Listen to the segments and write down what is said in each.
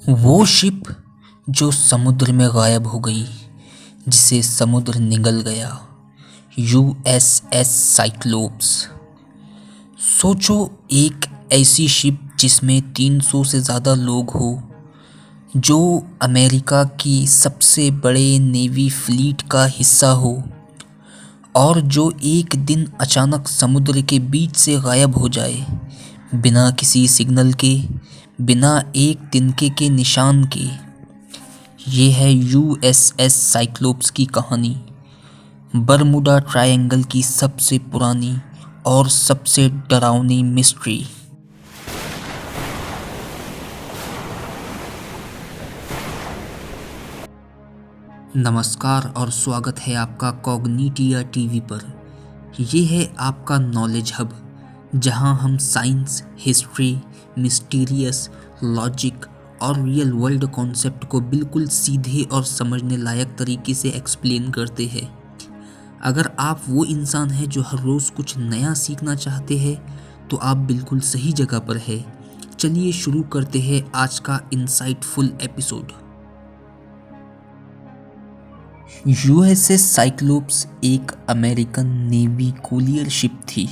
वो शिप जो समुद्र में गायब हो गई, जिसे समुद्र निगल गया, यूएसएस साइक्लोप्स। सोचो, एक ऐसी शिप जिसमें 300 से ज़्यादा लोग हो, जो अमेरिका की सबसे बड़े नेवी फ्लीट का हिस्सा हो, और जो एक दिन अचानक समुद्र के बीच से गायब हो जाए, बिना किसी सिग्नल के, बिना एक तिनके के निशान के। ये है यूएसएस साइक्लोप्स की कहानी, बरमुडा ट्रायंगल की सबसे पुरानी और सबसे डरावनी मिस्ट्री। नमस्कार और स्वागत है आपका कॉग्निटिया टीवी पर। ये है आपका नॉलेज हब, जहां हम साइंस, हिस्ट्री, मिस्टीरियस, लॉजिक और रियल वर्ल्ड कॉन्सेप्ट को बिल्कुल सीधे और समझने लायक तरीके से एक्सप्लेन करते हैं। अगर आप वो इंसान हैं जो हर रोज़ कुछ नया सीखना चाहते हैं, तो आप बिल्कुल सही जगह पर है। चलिए शुरू करते हैं आज का इंसाइटफुल एपिसोड। यूएसएस साइक्लोप्स एक अमेरिकन नेवी कोलियर शिप थी,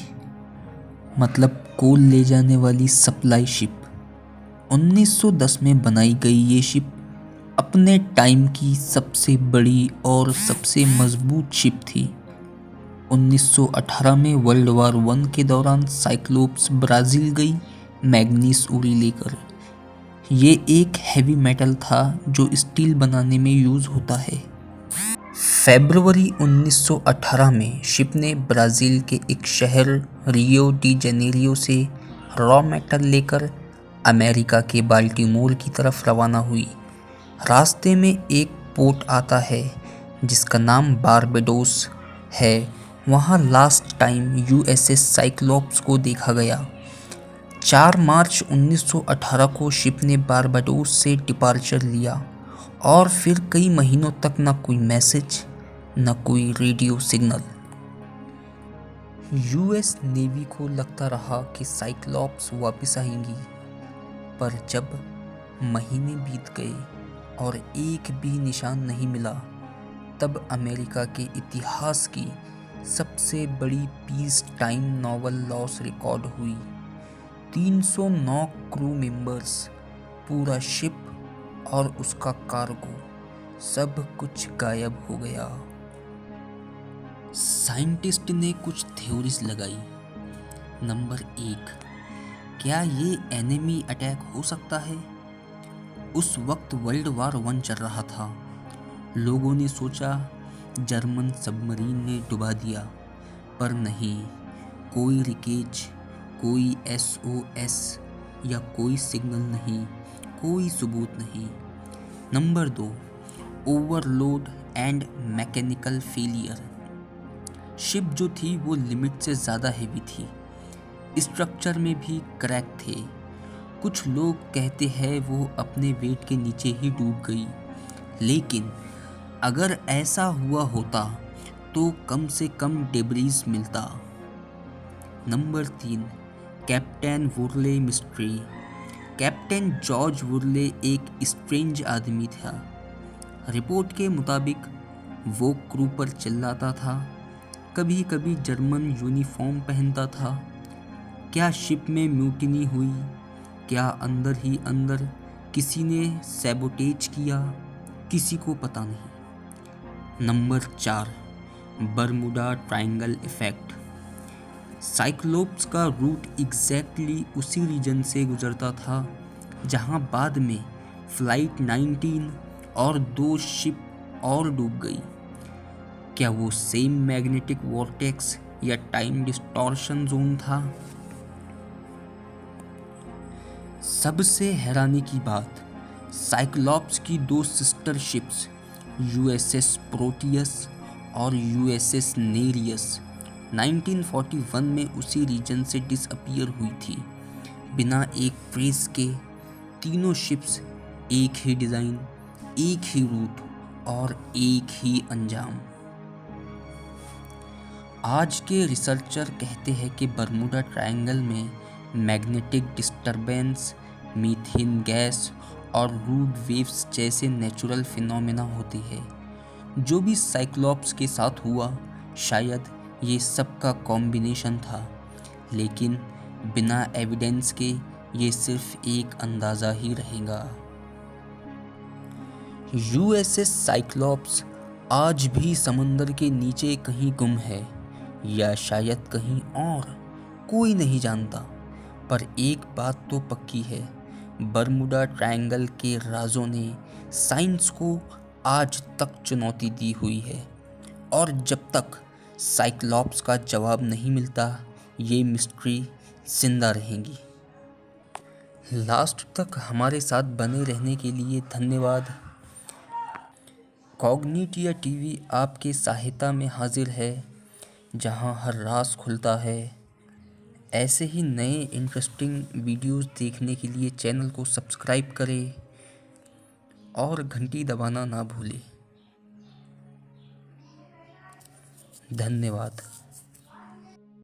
मतलब कोल ले जाने वाली सप्लाई शिप। 1910 में बनाई गई ये शिप अपने टाइम की सबसे बड़ी और सबसे मजबूत शिप थी। 1918 में वर्ल्ड वार 1 के दौरान साइक्लोप्स ब्राज़ील गई मैग्नीस उरी लेकर। ये एक हैवी मेटल था जो स्टील बनाने में यूज़ होता है। फरवरी 1918 में शिप ने ब्राज़ील के एक शहर रियो डी जनेरियो से रॉ मेटल लेकर अमेरिका के बाल्टीमोर की तरफ रवाना हुई। रास्ते में एक पोर्ट आता है जिसका नाम बारबाडोस है। वहाँ लास्ट टाइम यूएसएस साइक्लोप्स को देखा गया। 4 मार्च 1918 को शिप ने बारबाडोस से डिपार्चर लिया और फिर कई महीनों तक न कोई मैसेज, न कोई रेडियो सिग्नल। यूएस नेवी को लगता रहा कि साइक्लोप्स वापस आएंगी, पर जब महीने बीत गए और एक भी निशान नहीं मिला, तब अमेरिका के इतिहास की सबसे बड़ी peace time novel loss record हुई। 309 क्रू मेंबर्स, पूरा शिप और उसका कार्गो, सब कुछ गायब हो गया। साइंटिस्ट ने कुछ थ्योरीज लगाई। नंबर 1, क्या ये एनिमी अटैक हो सकता है? उस वक्त वर्ल्ड वार 1 चल रहा था। लोगों ने सोचा जर्मन सबमरीन ने डुबा दिया, पर नहीं, कोई रिकेज, कोई एसओएस या कोई सिग्नल नहीं, कोई सबूत नहीं। Number 2, overload and mechanical failure. Ship जो थी वो लिमिट से ज़्यादा हैवी थी, स्ट्रक्चर में भी क्रैक थे। कुछ लोग कहते हैं वो अपने वेट के नीचे ही डूब गई, लेकिन अगर ऐसा हुआ होता तो कम से कम डेब्रीज मिलता। Number 3, captain Worley mystery. Captain George Worley एक स्ट्रेंज आदमी था। रिपोर्ट के मुताबिक वो क्रू पर चिल्लाता था, कभी कभी जर्मन यूनिफॉर्म पहनता था। क्या शिप में म्यूटिनी हुई? क्या अंदर ही अंदर किसी ने सैबोटेज किया? किसी को पता नहीं। Number 4, Bermuda triangle effect. Cyclops का रूट एग्जैक्टली उसी रीजन से गुजरता था जहां बाद में फ्लाइट 19 और 2 शिप और डूब गई। क्या वो सेम मैग्नेटिक वॉर्टेक्स या टाइम डिस्टॉर्शन जोन था? सबसे हैरानी की बात, साइक्लोप्स की 2 सिस्टर शिप्स यूएसएस प्रोटियस और यूएसएस नेरियस 1941 में उसी रीजन से डिसअपीयर हुई थी। बिना एक ट्रेस के तीनों शिप्स, एक ही डिज़ाइन, एक ही रूट और एक ही अंजाम। आज के रिसर्चर कहते हैं कि बरमुडा ट्रायंगल में मैग्नेटिक डिस्टरबेंस, मीथेन गैस और रूड वेव्स जैसे नेचुरल फिनोमेना होते हैं। जो भी साइक्लॉप्स के साथ हुआ शायद ये सब का कॉम्बिनेशन था, लेकिन बिना एविडेंस के ये सिर्फ एक अंदाज़ा ही रहेगा। यूएसएस साइक्लॉप्स आज भी समंदर के नीचे कहीं गुम है, या शायद कहीं और, कोई नहीं जानता। पर एक बात तो पक्की है, बर्मुडा ट्रायंगल के राजों ने साइंस को आज तक चुनौती दी हुई है, और जब तक साइक्लॉप्स का जवाब नहीं मिलता ये मिस्ट्री जिंदा रहेगी। लास्ट तक हमारे साथ बने रहने के लिए धन्यवाद। कॉग्निटिया टीवी आपके सहायता में हाजिर है, जहां हर राज खुलता है। ऐसे ही नए इंटरेस्टिंग वीडियोस देखने के लिए चैनल को सब्सक्राइब करें और घंटी दबाना ना भूलें। धन्यवाद।